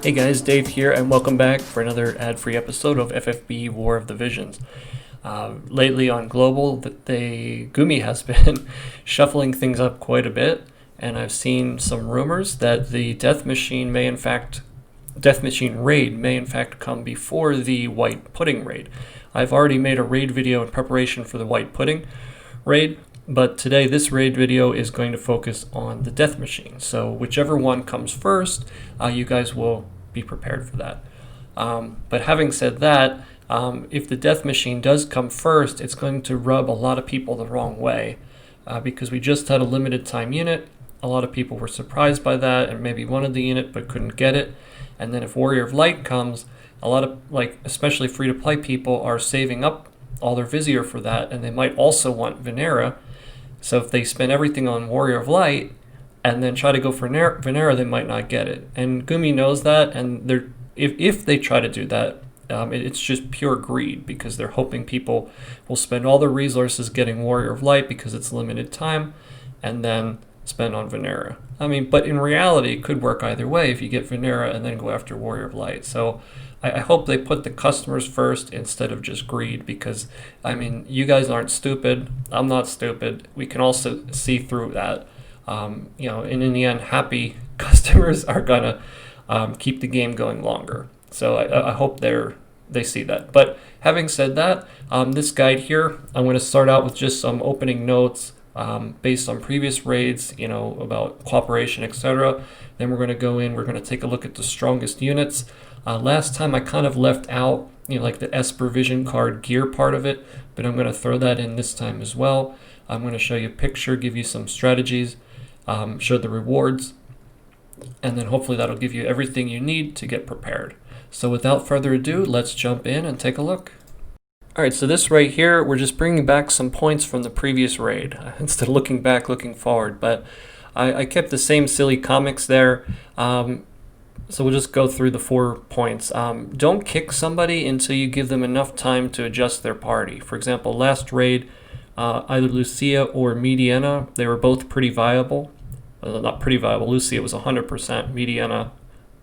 Hey guys, Dave here, and welcome back for another ad-free episode of FFBE War of the Visions. Lately on Global, Gumi has been shuffling things up quite a bit, and I've seen some rumors that the Death Machine raid may in fact come before the White Pudding raid. I've already made a raid video in preparation for the White Pudding raid, but today this raid video is going to focus on the Death Machine. So whichever one comes first, you guys will be prepared for that. But having said that, if the Death Machine does come first, it's going to rub a lot of people the wrong way because we just had a limited time unit. A lot of people were surprised by that and maybe wanted the unit but couldn't get it. And then if Warrior of Light comes, a lot of, especially free-to-play people are saving up all their Vizier for that, and they might also want Venera. So if they spend everything on Warrior of Light and then try to go for Venera, they might not get it. And Gumi knows that, and if they try to do that, it's just pure greed because they're hoping people will spend all their resources getting Warrior of Light because it's limited time, and then spend on Venera. But in reality, it could work either way if you get Venera and then go after Warrior of Light. So I hope they put the customers first instead of just greed because, you guys aren't stupid. I'm not stupid. We can also see through that. And in the end, happy customers are going to keep the game going longer. So I hope they see that. But having said that, this guide here, I'm going to start out with just some opening notes based on previous raids, about cooperation, etc. Then we're going to go in, we're going to take a look at the strongest units. Last time I kind of left out, the Esper Vision card gear part of it, but I'm going to throw that in this time as well. I'm going to show you a picture, give you some strategies, show the rewards, and then hopefully that'll give you everything you need to get prepared. So without further ado, let's jump in and take a look. Alright, so this right here, we're just bringing back some points from the previous raid, instead of looking back, looking forward, but I kept the same silly comics there. So we'll just go through the 4 points. Don't kick somebody until you give them enough time to adjust their party. For example, last raid, either Lucia or Mediana, they were both pretty viable. Not pretty viable, Lucia was 100%, Mediana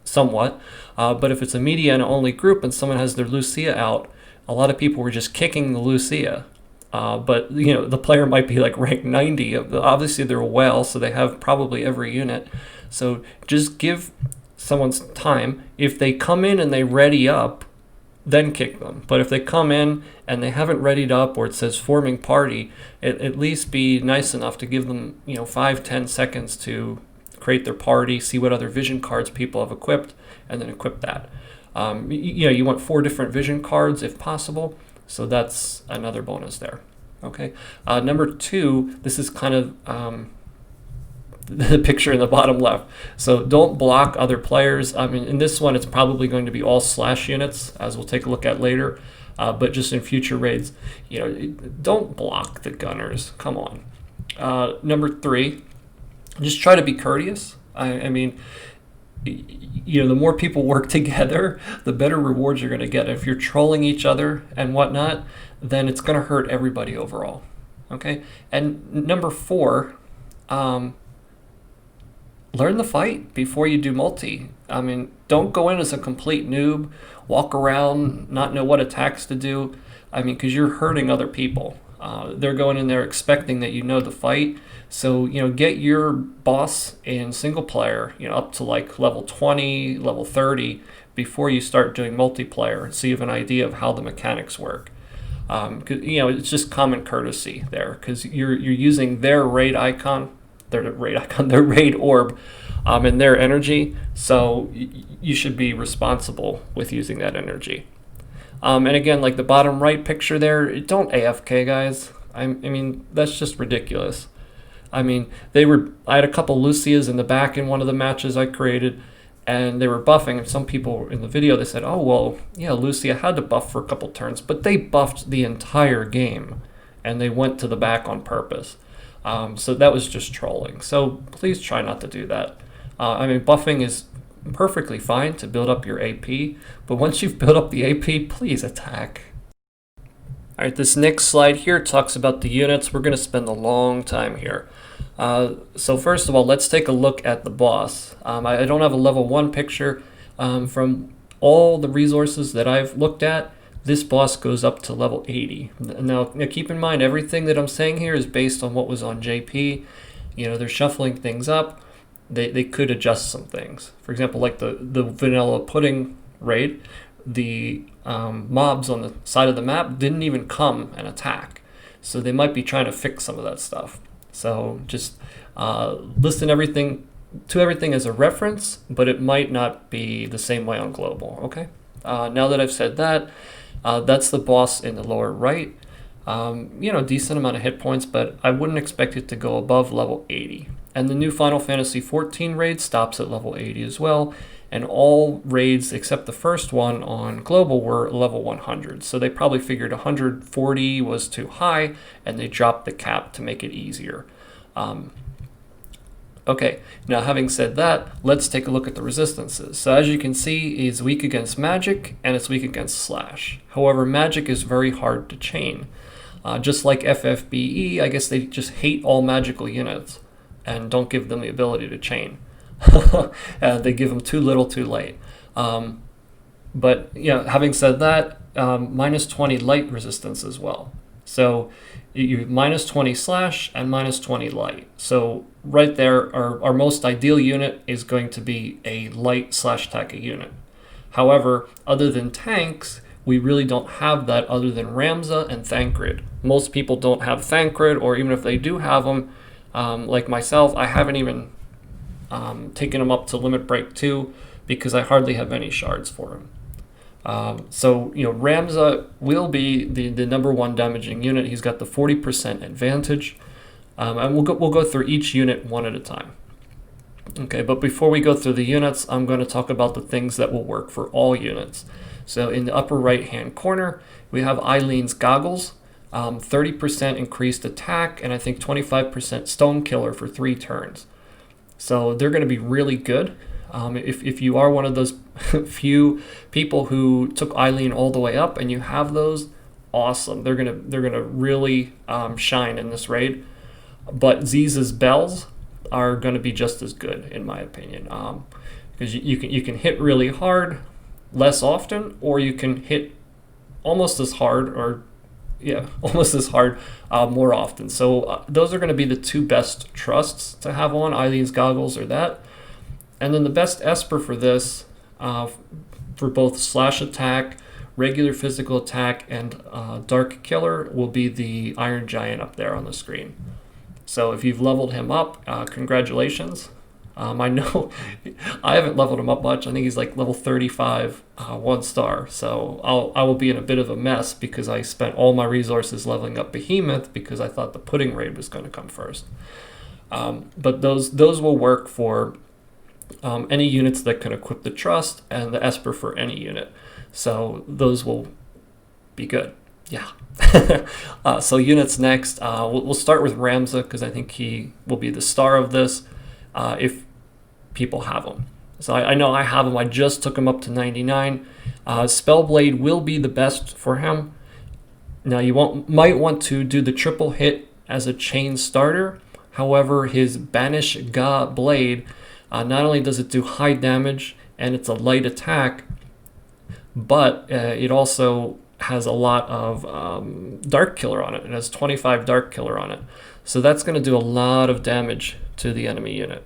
somewhat. But if it's a Mediana only group and someone has their Lucia out, a lot of people were just kicking the Lucia. But the player might be rank 90. Obviously they're WOL, so they have probably every unit. So just give someone's time. If they come in and they ready up, then kick them. But if they come in and they haven't readied up, or it says forming party, at least be nice enough to give them 5-10 seconds to create their party, see what other vision cards people have equipped, and then equip that. You want 4 different vision cards if possible, so that's another bonus there. Okay. Number 2, this is kind of the picture in the bottom left. So don't block other players. In this one, it's probably going to be all slash units, as we'll take a look at later. But just in future raids, don't block the gunners. Come on. Number 3, just try to be courteous. The more people work together, the better rewards you're going to get. If you're trolling each other and whatnot, then it's going to hurt everybody overall. Okay. And number 4, learn the fight before you do multi. Don't go in as a complete noob, walk around, not know what attacks to do. Because you're hurting other people. They're going in there expecting that you know the fight. So, get your boss in single player, up to level 20, level 30 before you start doing multiplayer, so you have an idea of how the mechanics work. It's just common courtesy there because you're using their raid icon, their raid orb, and their energy. So you should be responsible with using that energy. And again, the bottom right picture there, don't AFK, guys. That's just ridiculous. I had a couple Lucias in the back in one of the matches I created, and they were buffing, and some people in the video, they said, oh, well, yeah, Lucia had to buff for a couple turns, but they buffed the entire game, and they went to the back on purpose. So that was just trolling. So please try not to do that. Buffing is perfectly fine to build up your AP, but once you've built up the AP, please attack. Alright, this next slide here talks about the units. We're going to spend a long time here. So first of all, let's take a look at the boss. I don't have a level 1 picture. From all the resources that I've looked at, this boss goes up to level 80. Now keep in mind, everything that I'm saying here is based on what was on JP. They're shuffling things up. They could adjust some things. For example, like the vanilla pudding raid, the mobs on the side of the map didn't even come and attack. So they might be trying to fix some of that stuff. So just listen to everything as a reference, but it might not be the same way on global, okay? Now that I've said that, that's the boss in the lower right. Decent amount of hit points, but I wouldn't expect it to go above level 80. And the new Final Fantasy XIV raid stops at level 80 as well, and all raids except the first one on global were level 100. So they probably figured 140 was too high, and they dropped the cap to make it easier. Okay, now having said that, let's take a look at the resistances. So as you can see, it's weak against magic and it's weak against slash. However, magic is very hard to chain. Just like FFBE, I guess they just hate all magical units and don't give them the ability to chain. They give them too little too late. But having said that, minus 20 light resistance as well. So you minus 20 slash and minus 20 light. So right there, our most ideal unit is going to be a light slash attack unit. However, other than tanks, we really don't have that other than Ramza and Thancred. Most people don't have Thancred, or even if they do have them, like myself, I haven't even taken them up to Limit Break 2 because I hardly have any shards for him. So Ramza will be the number one damaging unit. He's got the 40% advantage, and we'll go through each unit one at a time. Okay, but before we go through the units, I'm going to talk about the things that will work for all units. So in the upper right hand corner, we have Eileen's goggles, 30% increased attack, and I think 25% stone killer for 3 turns. So they're going to be really good. If you are one of those few people who took Eileen all the way up and you have those, awesome. They're gonna really shine in this raid. But Ziza's bells are going to be just as good in my opinion, because you can hit really hard less often, or you can hit almost as hard more often. So those are going to be the 2 best trusts to have on, Eileen's goggles or that. And then the best Esper for this, for both slash attack, regular physical attack, and dark killer will be the Iron Giant up there on the screen. So if you've leveled him up, congratulations. I know I haven't leveled him up much. I think he's like level 35, 1 star. So I will be in a bit of a mess because I spent all my resources leveling up Behemoth because I thought the pudding raid was going to come first. But those will work for any units that can equip the trust, and the Esper for any unit. So those will be good. Yeah. So units next. We'll start with Ramza because I think he will be the star of this if people have him. So I know I have him. I just took him up to 99. Spellblade will be the best for him. Now you might want to do the triple hit as a chain starter. However, his Banish Ga Blade, not only does it do high damage and it's a light attack, but it also has a lot of dark killer on it. It has 25 dark killer on it. So that's going to do a lot of damage to the enemy unit.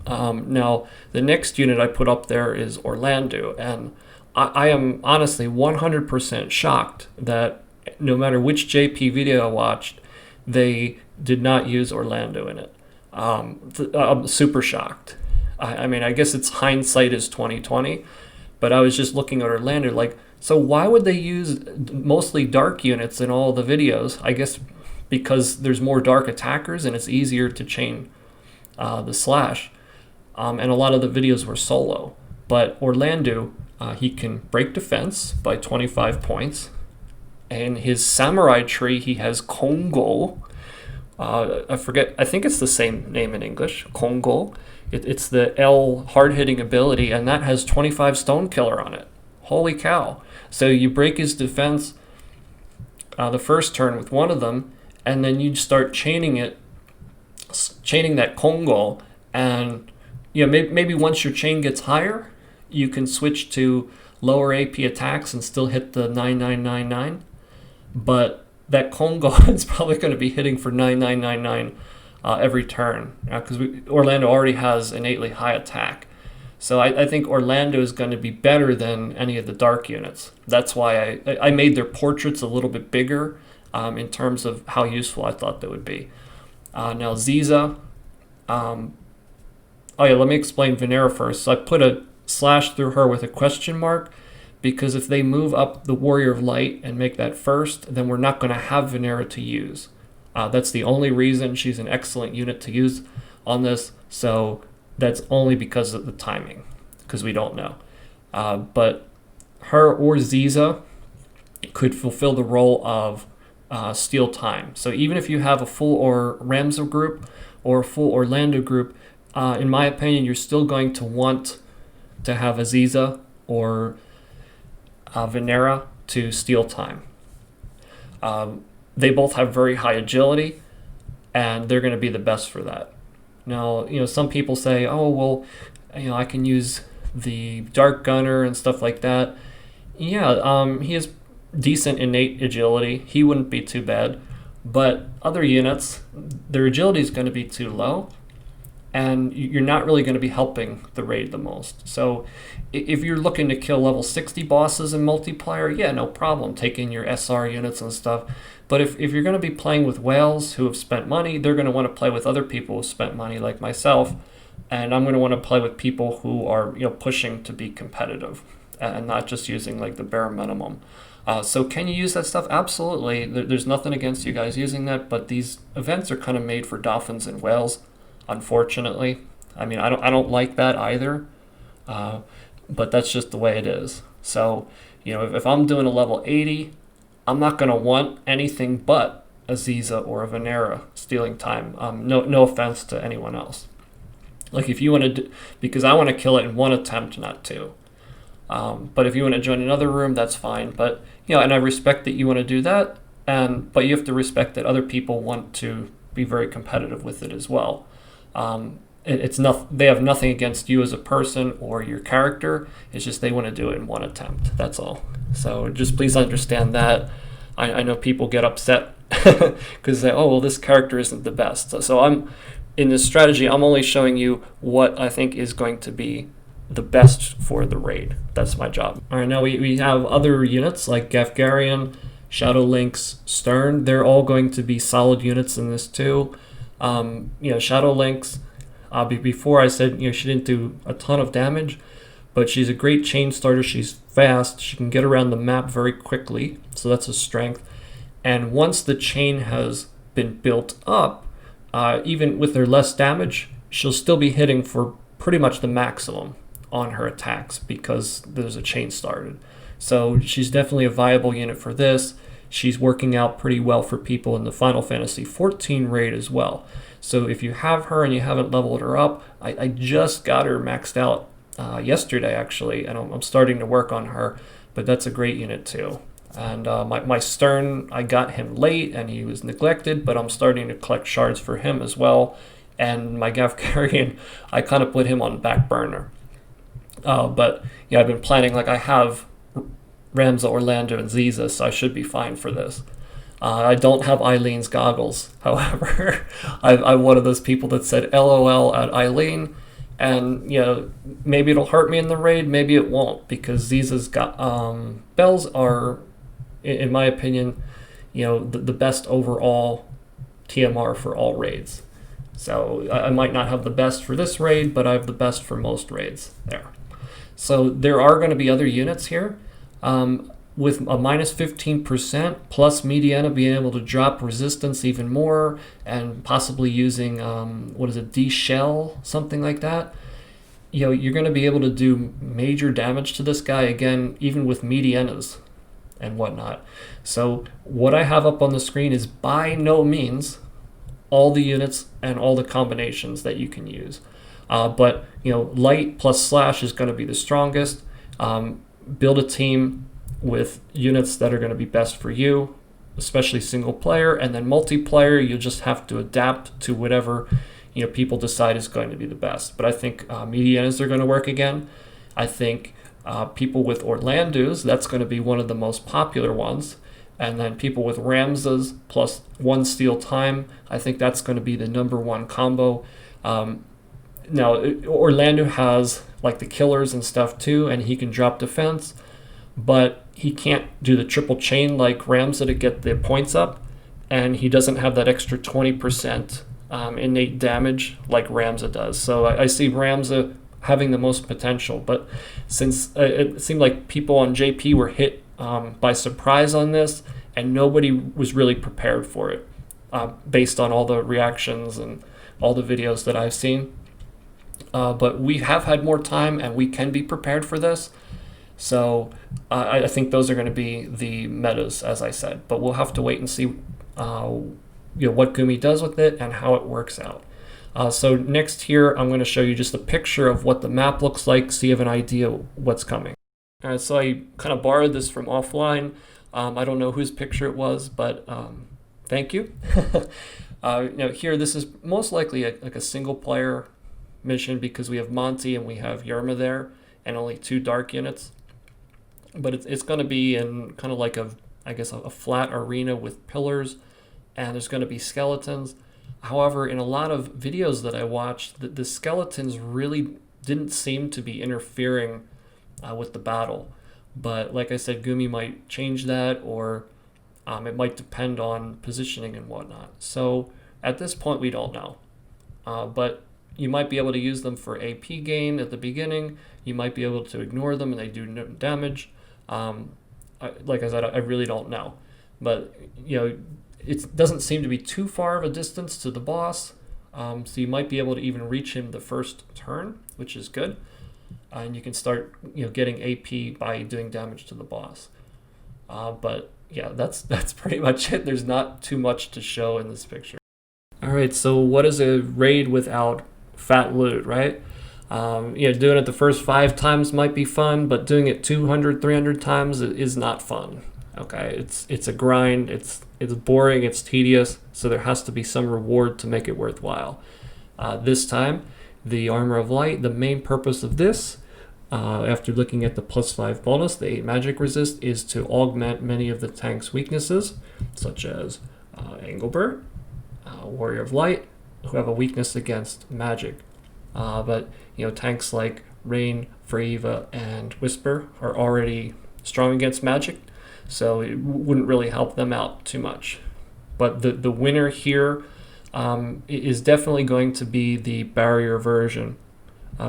Now, the next unit I put up there is Orlando, and I am honestly 100% shocked that no matter which JP video I watched, they did not use Orlando in it. I'm super shocked. I mean, I guess it's hindsight is 2020, but I was just looking at Orlando like, so why would they use mostly dark units in all the videos? I guess because there's more dark attackers and it's easier to chain the slash. And a lot of the videos were solo. But Orlando, he can break defense by 25 points. And his samurai tree, he has Kongo. I forget, I think it's the same name in English, Kongo. It's the L hard-hitting ability, and that has 25 stone killer on it. Holy cow. So you break his defense the first turn with one of them, and then you start chaining that Kongo, and maybe once your chain gets higher, you can switch to lower AP attacks and still hit the 9999, but that cone guard is probably going to be hitting for 9999 every turn, because Orlando already has innately high attack. So I think Orlando is going to be better than any of the dark units. That's why I made their portraits a little bit bigger in terms of how useful I thought they would be. Now Ziza, oh yeah, let me explain Venera first. So I put a slash through her with a question mark, because if they move up the Warrior of Light and make that first, then we're not going to have Venera to use. That's the only reason. She's an excellent unit to use on this, so that's only because of the timing, because we don't know. But her or Ziza could fulfill the role of steal time. So even if you have a full or Ramza group or a full Orlando group, in my opinion, you're still going to want to have Aziza or Venera to steal time. They both have very high agility, and they're going to be the best for that. Now, some people say, oh, well, I can use the Dark Gunner and stuff like that. Yeah, he has decent innate agility. He wouldn't be too bad. But other units, their agility is going to be too low, and you're not really going to be helping the raid the most. So if you're looking to kill level 60 bosses in multiplayer, yeah, no problem, take in your SR units and stuff. But if you're going to be playing with whales who have spent money, they're going to want to play with other people who spent money like myself, and I'm going to want to play with people who are pushing to be competitive and not just using like the bare minimum. So can you use that stuff? Absolutely. There's nothing against you guys using that, but these events are kind of made for dolphins and whales, unfortunately. I mean, I don't like that either, but that's just the way it is. So if I'm doing a level 80, I'm not going to want anything but Aziza or a Venera stealing time. No offense to anyone else. Like if you want to, because I want to kill it in one attempt, not two. But if you want to join another room, that's fine. But and I respect that you want to do that, but you have to respect that other people want to be very competitive with it as well. They have nothing against you as a person or your character. It's just they want to do it in one attempt. That's all. So just please understand that. I know people get upset because they say, oh, well, this character isn't the best. So I'm in this strategy, I'm only showing you what I think is going to be the best for the raid. That's my job. All right, now we have other units like Gafgarian, Shadow Lynx, Stern. They're all going to be solid units in this too. Shadow Lynx, before I said she didn't do a ton of damage, but she's a great chain starter. She's fast. She can get around the map very quickly, so that's a strength. And once the chain has been built up, even with her less damage, she'll still be hitting for pretty much the maximum on her attacks because there's a chain started. So she's definitely a viable unit for this. She's working out pretty well for people in the Final Fantasy XIV raid as well. So if you have her and you haven't leveled her up, I just got her maxed out yesterday actually, and I'm starting to work on her, but that's a great unit too. And my Stern, I got him late and he was neglected, but I'm starting to collect shards for him as well. And my Gafgarian, I kind of put him on back burner. But I've been planning, like I have Ramza, Orlando, and Ziza, so I should be fine for this. I don't have Eileen's goggles, however. I'm one of those people that said LOL at Eileen, and maybe it'll hurt me in the raid, maybe it won't, because Ziza's got bells are, in my opinion, the best overall TMR for all raids. So I might not have the best for this raid, but I have the best for most raids there. So there are going to be other units here. With a minus 15% plus Mediana being able to drop resistance even more, and possibly using D-Shell, something like that. You're going to be able to do major damage to this guy again, even with Medianas and whatnot. So what I have up on the screen is by no means all the units and all the combinations that you can use. But light plus slash is going to be the strongest. Build a team with units that are going to be best for you, especially single player, and then multiplayer you'll just have to adapt to whatever people decide is going to be the best. But I think Medianas are going to work again. I think people with Orlando's, that's going to be one of the most popular ones. And then people with Ramses plus 1 steal time, I think that's going to be the #1 combo. Now, Orlando has like the killers and stuff too, and he can drop defense, but he can't do the triple chain like Ramses to get the points up, and he doesn't have that extra 20% innate damage like Ramses does. So I see Ramses having the most potential, but since it seemed like people on JP were hit by surprise on this, and nobody was really prepared for it based on all the reactions and all the videos that I've seen. But we have had more time and we can be prepared for this. So I think those are going to be the metas, as I said. But we'll have to wait and see what Gumi does with it and how it works out. So next here, I'm going to show you just a picture of what the map looks like so you have an idea what's coming. All right, so I kind of borrowed this from offline. I don't know whose picture it was, but thank you. Here, this is most likely like a single player mission because we have Monty and we have Yerma there and only 2 dark units. But it's going to be in kind of like a flat arena with pillars, and there's going to be skeletons. However, in a lot of videos that I watched, the skeletons really didn't seem to be interfering with the battle. But like I said, Gumi might change that, or it might depend on positioning and whatnot. So at this point, we don't know. But you might be able to use them for AP gain at the beginning. You might be able to ignore them and they do no damage. Like I said, I really don't know. But, it doesn't seem to be too far of a distance to the boss. So you might be able to even reach him the first turn, which is good. And you can start, getting AP by doing damage to the boss. But yeah, that's pretty much it. There's not too much to show in this picture. All right, so what is a raid without fat loot, right? Doing it the first 5 times might be fun, but doing it 200, 300 times is not fun. Okay, it's a grind. It's boring. It's tedious. So there has to be some reward to make it worthwhile. This time, the Armor of Light. The main purpose of this, after looking at the +5 bonus, the 8 magic resist, is to augment many of the tank's weaknesses, such as Engelbert, Warrior of Light, who have a weakness against magic. But tanks like Rain, Freyva, and Whisper are already strong against magic, so it wouldn't really help them out too much. But the winner here is definitely going to be the barrier version,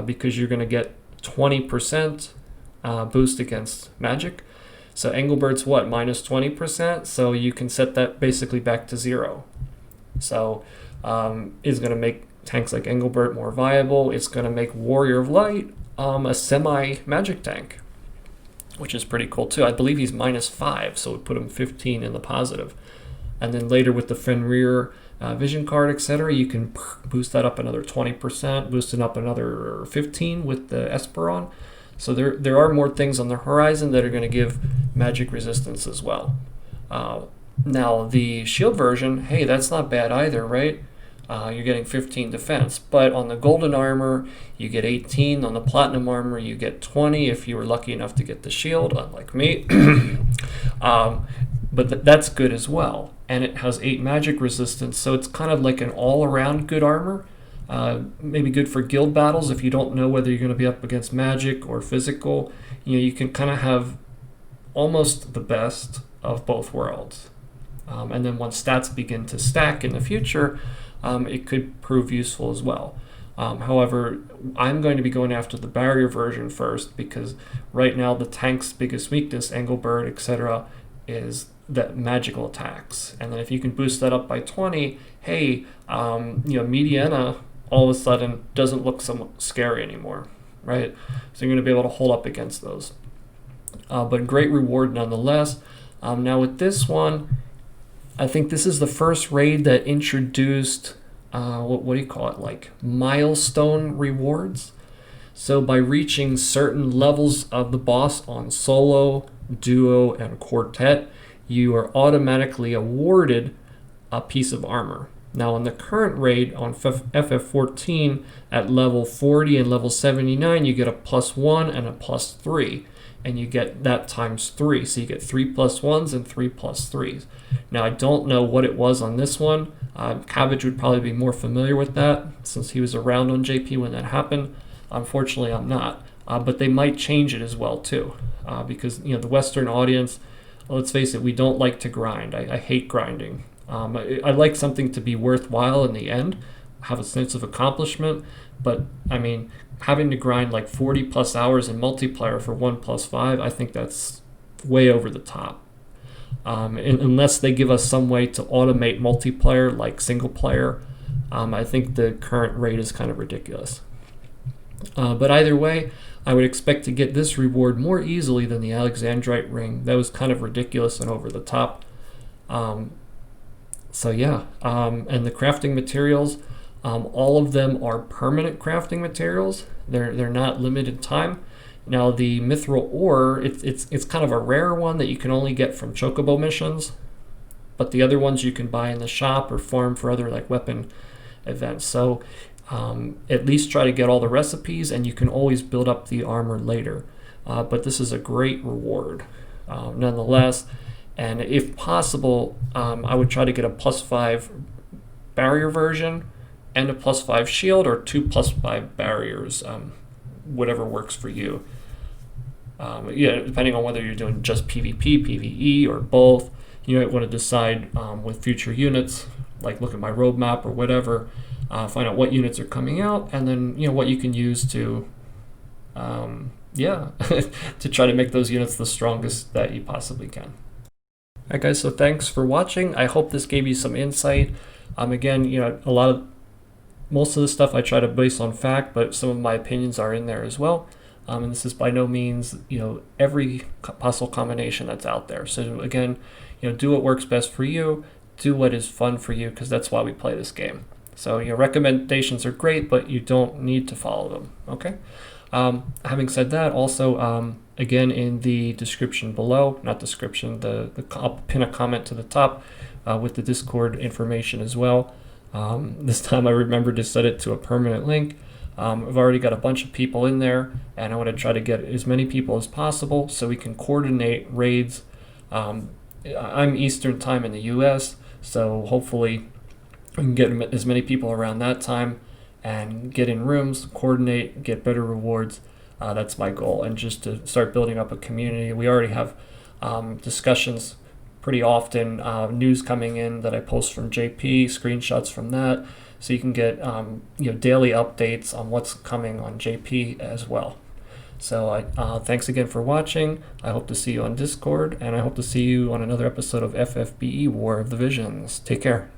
because you're going to get 20% boost against magic. So Engelbert's what, minus 20%? So you can set that basically back to 0. So it's going to make tanks like Engelbert more viable. It's going to make Warrior of Light a semi-magic tank, which is pretty cool too. I believe he's -5, so we put him 15 in the positive. And then later with the Fenrir vision card, etc., you can boost that up another 20%, boost it up another 15 with the Esperon. So there are more things on the horizon that are going to give magic resistance as well. Now the shield version, hey, that's not bad either, right? You're getting 15 defense, but on the golden armor you get 18. On the platinum armor you get 20 if you were lucky enough to get the shield, unlike me. But that's good as well, and it has 8 magic resistance, so it's kind of like an all-around good armor. Maybe good for guild battles if you don't know whether you're going to be up against magic or physical. You can kind of have almost the best of both worlds. And then once stats begin to stack in the future, it could prove useful as well. However, I'm going to be going after the barrier version first, because right now the tank's biggest weakness, Engelbert, etc., is that magical attacks. And then if you can boost that up by 20, hey, Mediana all of a sudden doesn't look so scary anymore, right? So you're going to be able to hold up against those. But great reward nonetheless. Now with this one, I think this is the first raid that introduced, what do you call it, like milestone rewards. So by reaching certain levels of the boss on solo, duo, and quartet, you are automatically awarded a piece of armor. Now on the current raid on FF14 at level 40 and level 79, you get a +1 and a +3, and you get that times 3. So you get 3 +1s and 3 +3s. Now I don't know what it was on this one. Cabbage would probably be more familiar with that since he was around on JP when that happened. Unfortunately, I'm not. But they might change it as well too, because the Western audience, let's face it, we don't like to grind. I hate grinding. I like something to be worthwhile in the end, have a sense of accomplishment, but I mean, having to grind like 40 plus hours in multiplayer for 1+5, I think that's way over the top. Unless they give us some way to automate multiplayer like single player, I think the current rate is kind of ridiculous. But either way, I would expect to get this reward more easily than the Alexandrite ring. That was kind of ridiculous and over the top. So yeah, and the crafting materials, all of them are permanent crafting materials. They're not limited time. Now the mithril ore, it's kind of a rare one that you can only get from chocobo missions, but the other ones you can buy in the shop or farm for other like weapon events. So at least try to get all the recipes, and you can always build up the armor later. But this is a great reward nonetheless. And if possible, I would try to get a +5 barrier version and a +5 shield, or 2 +5 barriers, whatever works for you. Yeah, depending on whether you're doing just PvP, PvE, or both. You might want to decide with future units, like look at my roadmap or whatever, find out what units are coming out, and then what you can use to, to try to make those units the strongest that you possibly can. Alright guys, so thanks for watching. I hope this gave you some insight. Again, most of the stuff I try to base on fact, but some of my opinions are in there as well. And this is by no means, every possible combination that's out there. So again, do what works best for you, do what is fun for you, because that's why we play this game. So recommendations are great, but you don't need to follow them. Okay. Having said that, also again in the description below, not description, I'll pin a comment to the top with the Discord information as well. This time I remembered to set it to a permanent link. I've already got a bunch of people in there, and I want to try to get as many people as possible so we can coordinate raids. I'm Eastern time in the US, so hopefully we can get as many people around that time and get in rooms, coordinate, get better rewards. That's my goal, and just to start building up a community. We already have discussions pretty often, news coming in that I post from JP, screenshots from that, so you can get daily updates on what's coming on JP as well. So thanks again for watching. I hope to see you on Discord, and I hope to see you on another episode of FFBE War of the Visions. Take care.